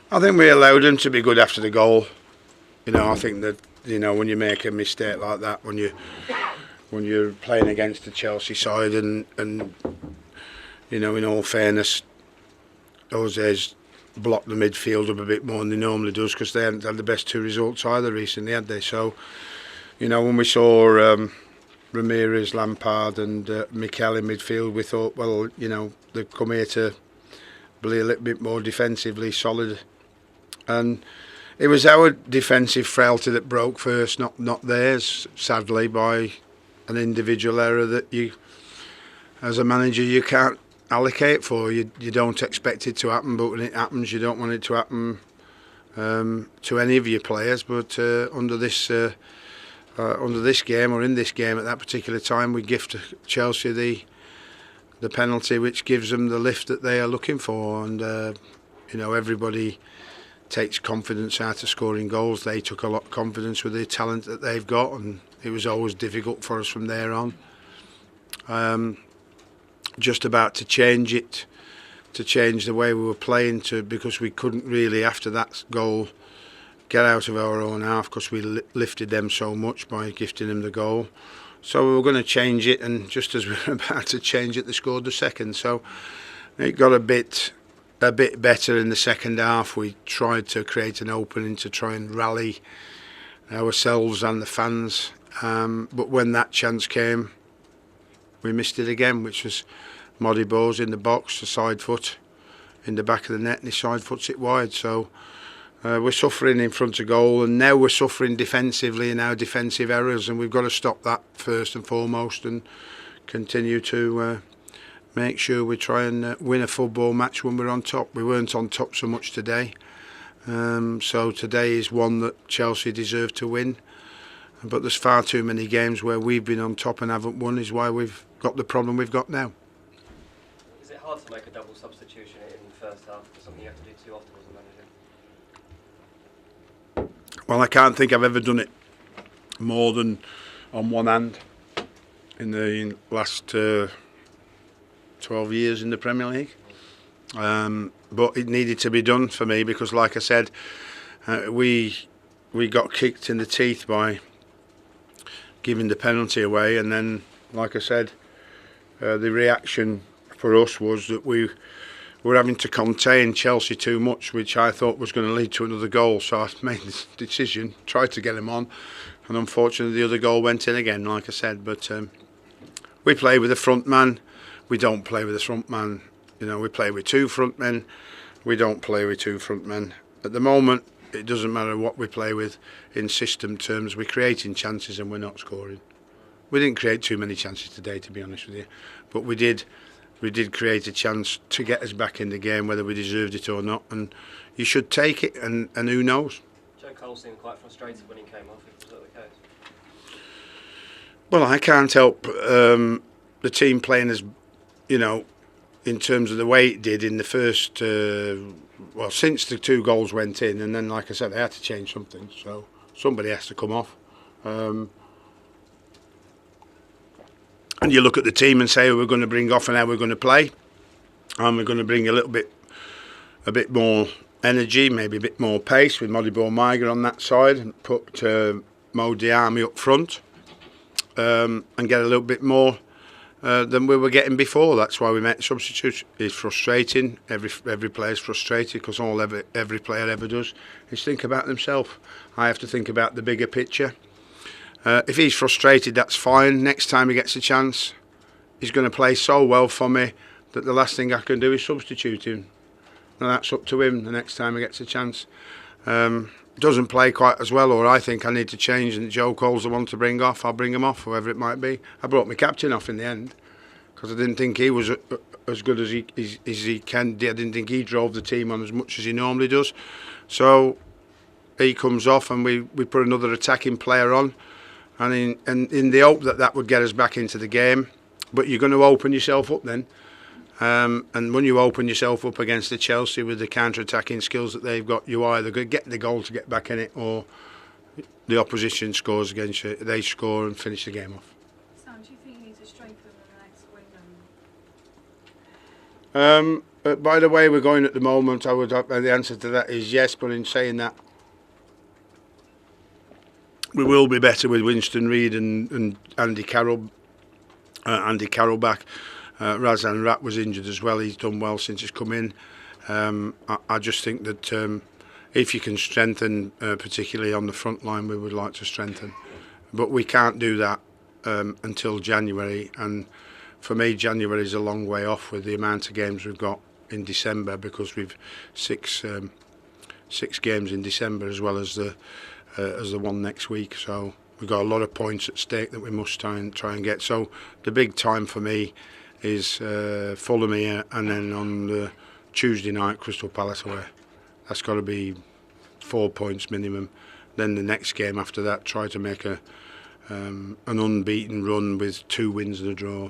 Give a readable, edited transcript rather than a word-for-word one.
I think we allowed them to be good after the goal. I think that when you make a mistake like that, when you're playing against the Chelsea side, and in all fairness, Jose's blocked the midfield up a bit more than he normally does, because they hadn't had the best two results either recently, had they? So, when we saw Ramirez, Lampard and Mikel in midfield, we thought, well, they've come here to be a little bit more defensively solid. And it was our defensive frailty that broke first, not theirs, sadly, by an individual error that you, as a manager, you can't allocate for. You don't expect it to happen, but when it happens, you don't want it to happen to any of your players. But under this game, or in this game at that particular time, we gift Chelsea the penalty, which gives them the lift that they are looking for. And everybody takes confidence out of scoring goals. They took a lot of confidence with the talent that they've got, and it was always difficult for us from there on. Just about to change it, to change the way we were playing, because we couldn't really, after that goal, get out of our own half, because we lifted them so much by gifting them the goal. So we were going to change it, and just as we were about to change it, they scored the second. So it got a bit better in the second half. We tried to create an opening to try and rally ourselves and the fans, but when that chance came, we missed it again, which was Modibo's in the box, the side foot in the back of the net, and he side foots it wide. So we're suffering in front of goal, and now we're suffering defensively in our defensive errors, and we've got to stop that first and foremost, and continue to make sure we try and win a football match when we're on top. We weren't on top so much today, so today is one that Chelsea deserve to win. But there's far too many games where we've been on top and haven't won, is why we've got the problem we've got now. Is it hard to make a double substitution in the first half, or something you have to do too often as a manager? Well, I can't think I've ever done it more than on one hand in the last 12 years in the Premier League. But it needed to be done for me, because, like I said, we got kicked in the teeth by giving the penalty away, and then, like I said, the reaction for us was that we were having to contain Chelsea too much, which I thought was going to lead to another goal. So I made the decision, tried to get them on, and unfortunately the other goal went in again, like I said. But we play with a front man. We don't play with a front man. We play with two front men. We don't play with two front men. At the moment, it doesn't matter what we play with in system terms. We're creating chances and we're not scoring. We didn't create too many chances today, to be honest with you, but we did create a chance to get us back in the game, whether we deserved it or not. And you should take it, and who knows. Joe Cole seemed quite frustrated when he came off. Was that the case? Well, I can't help the team playing as, in terms of the way it did in the first, since the two goals went in, and then, like I said, they had to change something, so somebody has to come off. And you look at the team and say, we're going to bring off and how we're going to play, and we're going to bring a bit more energy, maybe a bit more pace with Modibo Maiga on that side, and put Mo Diarmi up front, and get a little bit more than we were getting before. That's why we made substitutes. It's frustrating. Every player's frustrated, because all every player ever does is think about themselves. I have to think about the bigger picture. If he's frustrated, that's fine. Next time he gets a chance, he's going to play so well for me that the last thing I can do is substitute him. And that's up to him the next time he gets a chance. Doesn't play quite as well, or I think I need to change, and Joe Cole's the one to bring off, I'll bring him off, whoever it might be. I brought my captain off in the end, because I didn't think he was as good as he can. I didn't think he drove the team on as much as he normally does. So he comes off, and we put another attacking player on, and in the hope that would get us back into the game. But you're going to open yourself up then. And when you open yourself up against the Chelsea with the counter-attacking skills that they've got, you either get the goal to get back in it, or the opposition scores against you. They score and finish the game off. Sam, do you think you need to strengthen the next wing? By the way we're going at the moment, I would the answer to that is yes. But in saying that, we will be better with Winston Reid and Andy Carroll. Andy Carroll back. Razan Rat was injured as well. He's done well since he's come in. I just think that if you can strengthen, particularly on the front line, we would like to strengthen. But we can't do that until January. And for me, January is a long way off with the amount of games we've got in December, because we've six games in December as well as the one next week. So we've got a lot of points at stake that we must try and get. So the big time for me is Fulham here, and then on the Tuesday night, Crystal Palace away. That's got to be 4 points minimum. Then the next game after that, try to make an unbeaten run with 2 wins and a draw.